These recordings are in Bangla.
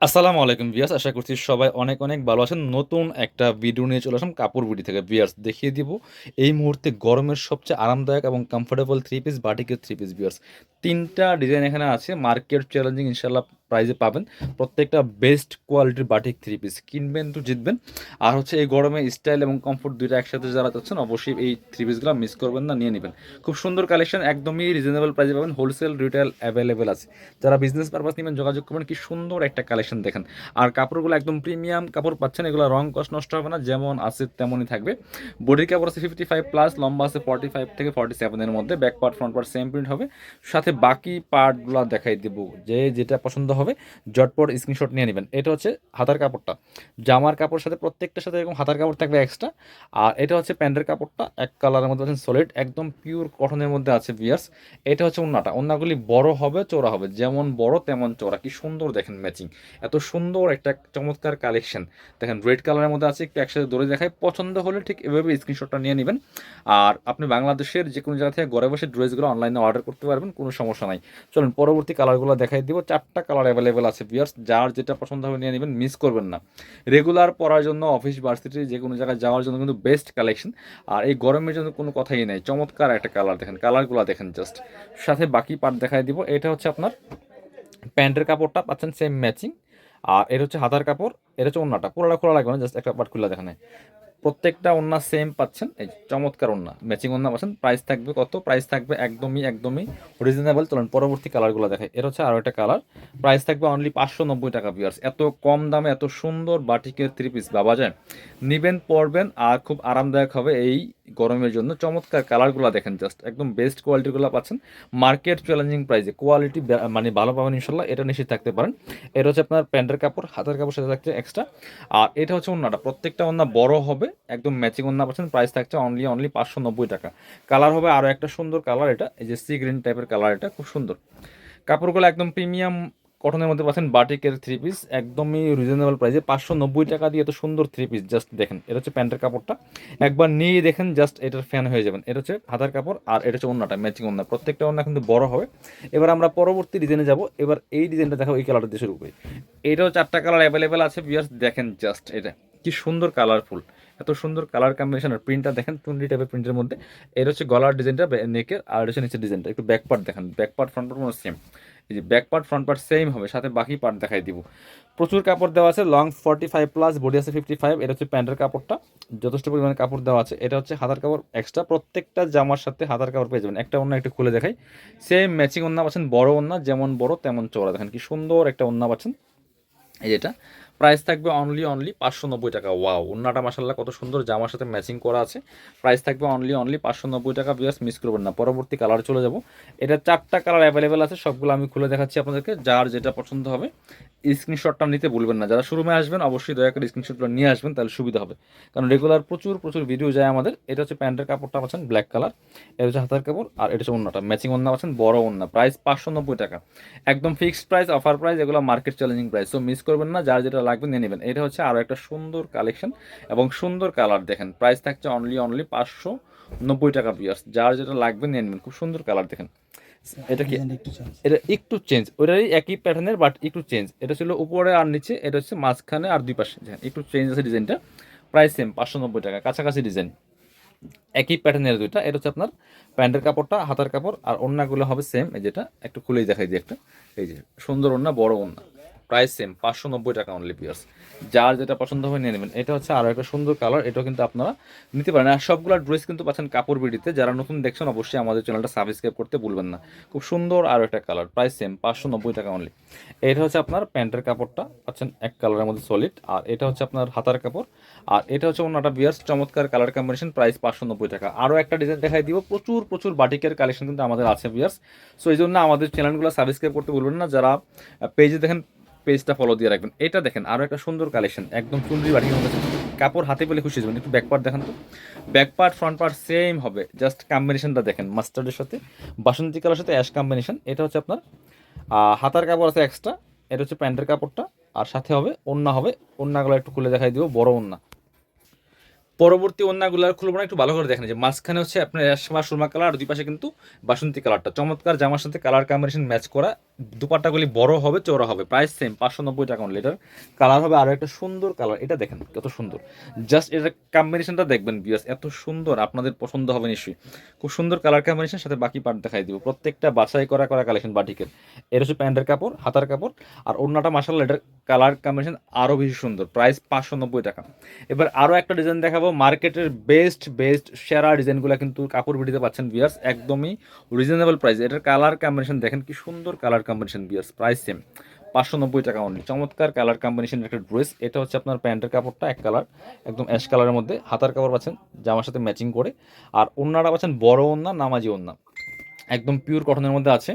আসসালামু আলাইকুম ভিউয়ার্স, আশা করছি সবাই অনেক অনেক ভালো আছেন। নতুন একটা ভিডিও নিয়ে চলে আসলাম কাপড় বিডি থেকে। ভিউয়ার্স, দেখিয়ে দিব এই মুহূর্তে গরমের সবচেয়ে আরামদায়ক এবং কমফোর্টেবল থ্রি পিস বাটিকের থ্রি পিস। ভিউয়ার্স, ৩টা ডিজাইন এখানে আছে, মার্কেট চ্যালেঞ্জিং ইনশাল্লাহ প্রাইজে পাবেন। প্রত্যেকটা বেস্ট কোয়ালিটির বাটিক থ্রি পিস, কিনবেন তো জিতবেন। আর হচ্ছে এই গরমে স্টাইল এবং কমফোর্ট দুইটা একসাথে যারা চাচ্ছেন অবশ্যই এই থ্রি পিসগুলো মিস করবেন না, নিয়ে নেবেন। খুব সুন্দর কালেকশন, একদমই রিজনেবল প্রাইসে পাবেন। হোলসেল রিটেল অ্যাভেলেবেল আছে, যারা বিজনেস পারপাস নেবেন যোগাযোগ করবেন। কি সুন্দর একটা কালেকশন দেখেন। আর কাপড়গুলো একদম প্রিমিয়াম কাপড় পাচ্ছেন, এগুলো রং কষ্ট নষ্ট হবে না, যেমন আছে তেমনই থাকবে। বডির কাপড় আছে 55+, লম্বা আছে 45 থেকে 47-এর মধ্যে। Back part front part same print হবে, সাথে বাকি পার্টগুলো দেখাই দেব। যে যেটা পছন্দ হবে জটপট স্ক্রিনশট নিয়ে নেবেন। এটা হচ্ছে হাতার কাপড়টা, জামার কাপড়ের সাথে প্রত্যেকটার সাথে এরকম হাতার কাপড় থাকবে এক্সট্রা। আর এটা হচ্ছে প্যান্টের কাপড়টা, এক কালারের মধ্যে আছেন সলিড, একদম পিওর কটনের মধ্যে আছে ভিয়ার্স। এটা হচ্ছে ওন্নাটা, ওন্নাগুলি বড় হবে চওড়া হবে, যেমন বড় তেমন চওড়া। কি সুন্দর দেখেন ম্যাচিং, এত সুন্দর একটা চমৎকার কালেকশন দেখেন। রেড কালারের মধ্যে আছে, একটু একসাথে ধরে দেখায়। পছন্দ হলে ঠিক এভাবে স্ক্রিনশটটা নিয়ে নেবেন। আর আপনি বাংলাদেশের যে কোনো জায়গা থেকে ঘরে বসে ড্রেসগুলো অনলাইনে অর্ডার করতে পারবেন, কোনো সমস্যা নাই। চলুন পরবর্তী কালারগুলো দেখাই দিব। 4টা কালার অ্যাভেলেবেল আছে ভিউয়ার্স, যার যেটা পছন্দ হবে নিয়ে নেবেন, মিস করবেন না। রেগুলার পরার জন্য, অফিস ভার্সিটি যে কোনো জায়গায় যাওয়ার জন্য কিন্তু বেস্ট কালেকশন। আর এই গরমের জন্য কোনো কথাই নেই, চমৎকার একটা কালার দেখেন, কালারগুলো দেখেন জাস্ট। সাথে বাকি পার্ট দেখাই দিব। এটা হচ্ছে আপনার প্যান্টের কাপড়টা পাচ্ছেন সেম ম্যাচিং। আর এটা হচ্ছে হাতার কাপড়, এটা হচ্ছে ওন্নাটা। পুরোটা খোলা লাগবে না, জাস্ট একটা পার্ট খুলে দেখানে। প্রত্যেকটা ওন্না সেম পাচ্ছেন, এই যে চমৎকার ওন্না, ম্যাচিং ওন্না পাচ্ছেন। প্রাইস থাকবে কত? প্রাইস থাকবে একদমই একদমই রিজনেবল। চলুন পরবর্তী কালারগুলো দেখাই। এটা হচ্ছে আরও একটা কালার, প্রাইস থাকবে অনলি 590 টাকা। ভিউয়ার্স, এত কম দামে এত সুন্দর বাটিকের থ্রি পিস ভাবা যায়? নিবেন, পরবেন, আর খুব আরামদায়ক হবে এই গরমের জন্য। চমৎকার কালারগুলো দেখেন জাস্ট, একদম বেস্ট কোয়ালিটিগুলো পাচ্ছেন মার্কেট চ্যালেঞ্জিং প্রাইসে। কোয়ালিটি মানে ভালো পাবেন ইনশাল্লাহ, এটা নিশ্চিত থাকতে পারেন। এটা হচ্ছে আপনার প্যান্টের কাপড়, হাতের কাপড় সাথে থাকছে এক্সট্রা। আর এটা হচ্ছে ওন্নাটা, প্রত্যেকটা ওন্না বড় হবে, একদম ম্যাচিং ওন্না পাচ্ছেন। প্রাইস থাকছে অনলি 590 টাকা। কালার হবে আরও একটা সুন্দর কালার, এটা এই যে সি গ্রিন টাইপের কালার, এটা খুব সুন্দর। কাপড়গুলো একদম প্রিমিয়াম কটনের মধ্যে পাচ্ছেন, বাটিকের থ্রি পিস, একদমই রিজনেবল প্রাইসে 590 টাকা দিয়ে এত সুন্দর থ্রি পিস। জাস্ট দেখেন, এটা হচ্ছে প্যান্টের কাপড়টা, একবার নিয়ে দেখেন জাস্ট এটার ফ্যান হয়ে যাবেন। এটা হচ্ছে হাতার কাপড়, আর এটা হচ্ছে ওন্নাটা, ম্যাচিং ওন্না। প্রত্যেকটা ওন্না কিন্তু বড় হবে। এবার আমরা পরবর্তী ডিজাইনে যাব। এবার এই ডিজাইনটা দেখো, এই কালারটা দিয়ে শুরু করি। এটাও 4টা কালার অ্যাভেলেবেল আছে ভিউয়ার্স, দেখেন জাস্ট এটা কি সুন্দর কালারফুল, এত সুন্দর কালার কম্বিনেশন। আর প্রিন্টটা দেখেন টুন্ডি টাইপের প্রিন্টের মধ্যে। এটা হচ্ছে গলার ডিজাইনটা, নেকের। আর এটা হচ্ছে নিচের ডিজাইনটা। একটু ব্যাক পার্ট দেখেন, back part front part same. এই যে back part front part same হবে, সাথে বাকি পার্ট দেখাই দিব। প্রচুর কাপড় দেওয়া আছে, লং 45+, বডি আছে 55। এটা হচ্ছে প্যান্টের কাপড়টা, যথেষ্ট পরিমাণে কাপড় দেওয়া আছে। এটা হচ্ছে হাতার কাপড় এক্সট্রা, প্রত্যেকটা জামার সাথে হাতার কাপড় পেয়ে যাবেন। একটা ওন্না একটু খুলে দেখাই, সেম ম্যাচিং ওন্না পাচ্ছেন, বড় ওন্না, যেমন বড় তেমন চওড়া। দেখেন কি সুন্দর একটা ওন্না পাচ্ছেন। এই যেটা প্রাইস থাকবে অনলি 590 টাকা। ওয়াও, ওন্নাটা মাসাল্লাহ কত সুন্দর, জামার সাথে ম্যাচিং করা আছে। প্রাইস থাকবে অনলি 590 টাকা। ভিউয়ার্স, মিস করবেন না। পরবর্তী কালার চলে যাব। এটা 4টা কালার অ্যাভেলেবেল আছে, সবগুলো আমি খুলে দেখাচ্ছি আপনাদেরকে। যার যেটা পছন্দ হবে স্ক্রিনশটটা নিতে ভুলবেন না। যারা শোরুমে আসবেন অবশ্যই দয়া করে স্ক্রিনশটগুলো নিয়ে আসবেন, তাহলে সুবিধা হবে। কারণ রেগুলার প্রচুর প্রচুর ভিডিও যায় আমাদের। এটা হচ্ছে প্যান্টের কাপড়টা পাচ্ছেন ব্ল্যাক কালার, এটা হচ্ছে হাতার কাপড়, আর এটা হচ্ছে ওন্নাটা, ম্যাচিং ওন্না পাচ্ছেন, বড় ওন্না। প্রাইস 590 টাকা, একদম ফিক্সড প্রাইস, অফার প্রাইস, এগুলো market challenging price. So miss করবেন না, যার যেটা লাগবে নিয়ে নেবেন। এটা হচ্ছে আরও একটা সুন্দর কালেকশন এবং সুন্দর কালার দেখেন। প্রাইস থাকছে অনলি 590 টাকা। ভিউয়ার্স, যার যেটা লাগবে নিয়ে নেবেন। খুব সুন্দর কালার দেখেন। এটা কি, এটা একটু চেঞ্জ, ওইটারই একই প্যাটার্নের বাট একটু চেঞ্জ। এটা ছিল উপরে আর নিচে, এটা হচ্ছে মাঝখানে আর দুই পাশে, একটু চেঞ্জ আছে ডিজাইনটা। প্রাইস সেম 590 টাকা, কাছাকাছি ডিজাইন, একই প্যাটার্নের দুইটা। এটা হচ্ছে আপনার প্যান্টের কাপড়টা, হাতার কাপড়, আর ওড়নাগুলো হবে সেম। এই যেটা একটু খুলেই দেখাই দিই একটা, এই যে সুন্দর ওড়না, বড় ওড়না। প্রাইস সেম 590 টাকা অনলি। পিয়ার্স, যার যেটা পছন্দ হবে নিয়ে নেবেন। এটা হচ্ছে আরও একটা সুন্দর কালার, এটাও কিন্তু আপনারা নিতে পারেন। আর সবগুলো ড্রেস কিন্তু পাচ্ছেন কাপড় বিডিতে। যারা নতুন দেখছেন অবশ্যই আমাদের চ্যানেলটা সাবস্ক্রাইব করতে ভুলবেন না। খুব সুন্দর আরও একটা কালার, প্রাইস সেম 590 টাকা অনলি। এটা হচ্ছে আপনার প্যান্টের কাপড়টা পাচ্ছেন এক কালারের মধ্যে সলিড, আর এটা হচ্ছে আপনার হাতার কাপড়, আর এটা হচ্ছে ওনাটা। বিয়ার্স, চমৎকার কালার কম্বিনেশন, প্রাইস 590 টাকা। আরও একটা ডিজাইন দেখাই দিব। প্রচুর প্রচুর বাটিকের কালেকশন কিন্তু আমাদের আছে বিয়ার্স। সো এই জন্য আমাদের চ্যানেলগুলো সাবস্ক্রাইব করতে ভুলবেন না। যারা পেজে দেখেন পেজটা ফলো দিয়ে রাখবেন। এটা দেখেন আরও একটা সুন্দর কালেকশন, একদম চুনরি বাটিকের মধ্যে। কাপড় হাতে পেলে খুশি যাবেন। একটু ব্যাক পার্ট দেখান তো। Back part front part same হবে, জাস্ট কম্বিনেশনটা দেখেন, মাস্টার্ডের সাথে বাসন্তী কালার সাথে অ্যাশ কম্বিনেশন। এটা হচ্ছে আপনার হাতার কাপড় আছে এক্সট্রা। এটা হচ্ছে প্যান্টের কাপড়টা, আর সাথে হবে ওড়না হবে। ওড়নাগুলো একটু খুলে দেখাই দিব, বড় ওড়না। পরবর্তী ওড়নাগুলো খুলবো না, একটু ভালো করে দেখেন যে মাঝখানে হচ্ছে আপনার অ্যাশ বা সুরমা কালার, আর দুই পাশে কিন্তু বাসন্তী কালারটা। চমৎকার জামার সাথে কালার কম্বিনেশন ম্যাচ করা, দুপাট্টাগুলি বড় হবে, চওড়া হবে, প্রাইস সেম 590 টাকা অনলি। এটার কালার হবে আরো একটা সুন্দর কালার, এটা দেখেন কত সুন্দর, জাস্ট এটার কম্বিনেশনটা দেখবেন ভিউয়ার্স, এত সুন্দর, আপনাদের পছন্দ হবে নিশ্চয়ই। খুব সুন্দর কালার কম্বিনেশন, সাথে বাকি পার্ট দেখাই দিব, প্রত্যেকটা বাছাই করা করা কালেকশন বাটিকের। এটা হচ্ছে প্যান্টের কাপড়, হাতার কাপড়, আর ওড়নাটা মাশাআল্লাহ এটার কালার কম্বিনেশন আরও বেশি সুন্দর, প্রাইস 590 টাকা। এবার আরও একটা ডিজাইন দেখাবো, মার্কেটের বেস্ট বেস্ট সেরা ডিজাইনগুলো কিন্তু কাপড় বিটিতে পাচ্ছেন ভিউয়ার্স, একদমই রিজনেবল প্রাইস। এটার কালার কম্বিনেশন দেখেন কি সুন্দর colour combination viewers, price same 590 টাকা অনলি। চমৎকার কালার কম্বিনেশনের একটা ড্রেস। এটা হচ্ছে আপনার প্যান্টের কাপড়টা এক কালার, একদম অ্যাশ কালারের মধ্যে, হাতার কাপড় পাচ্ছেন জামার সাথে ম্যাচিং করে, আর ওড়নাটা পাচ্ছেন বড় ওড়না, নামাজি ওড়না, একদম পিওর কটনের মধ্যে আছে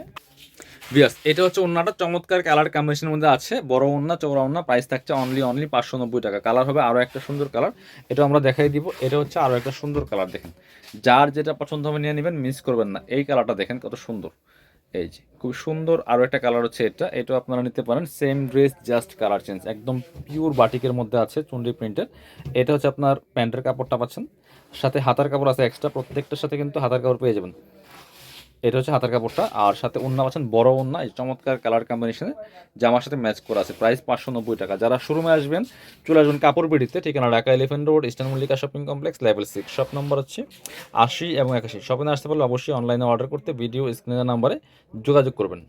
ভিউয়ার্স। এটা হচ্ছে ওড়নাটা, চমৎকার কালার কম্বিনেশনের মধ্যে আছে, বড় ওড়না, চওড়া ওড়না, প্রাইস থাকছে অনলি 590 টাকা। কালার হবে আরও একটা সুন্দর কালার, এটা আমরা দেখাই দিব। এটা হচ্ছে আরও একটা সুন্দর কালার, দেখেন যার যেটা পছন্দ হবে নিয়ে নেবেন, মিস করবেন না। এই কালারটা দেখেন কত সুন্দর, এই যে খুব সুন্দর। আরও একটা কালার হচ্ছে এটা, এটাও আপনারা নিতে পারেন, same dress just colour change, একদম পিওর বাটিকের মধ্যে আছে, চুনরি প্রিন্টের। এটা হচ্ছে আপনার প্যান্টের কাপড়টা পাচ্ছেন, সাথে হাতার কাপড় আছে এক্সট্রা, প্রত্যেকটার সাথে কিন্তু হাতার কাপড় পেয়ে যাবেন। এটা হচ্ছে হাতার কাপড়টা, আর সাথে ওড়না পাচ্ছেন বড় ওড়না, এই চমৎকার কালার কম্বিনেশনে জামার সাথে ম্যাচ করা আছে, প্রাইস 590 টাকা। যারা শোরুমে আসবেন চলে আসবেন কাপড় বিড়িতে, ঠিকানা Dhaka elephant road, eastern Mallika shopping complex, level 6, shop number হচ্ছে 80 এবং 81। শপে আসতে পারলে অবশ্যই অনলাইনে অর্ডার করতে ভিডিও স্ক্রিনের নাম্বারে যোগাযোগ করবেন।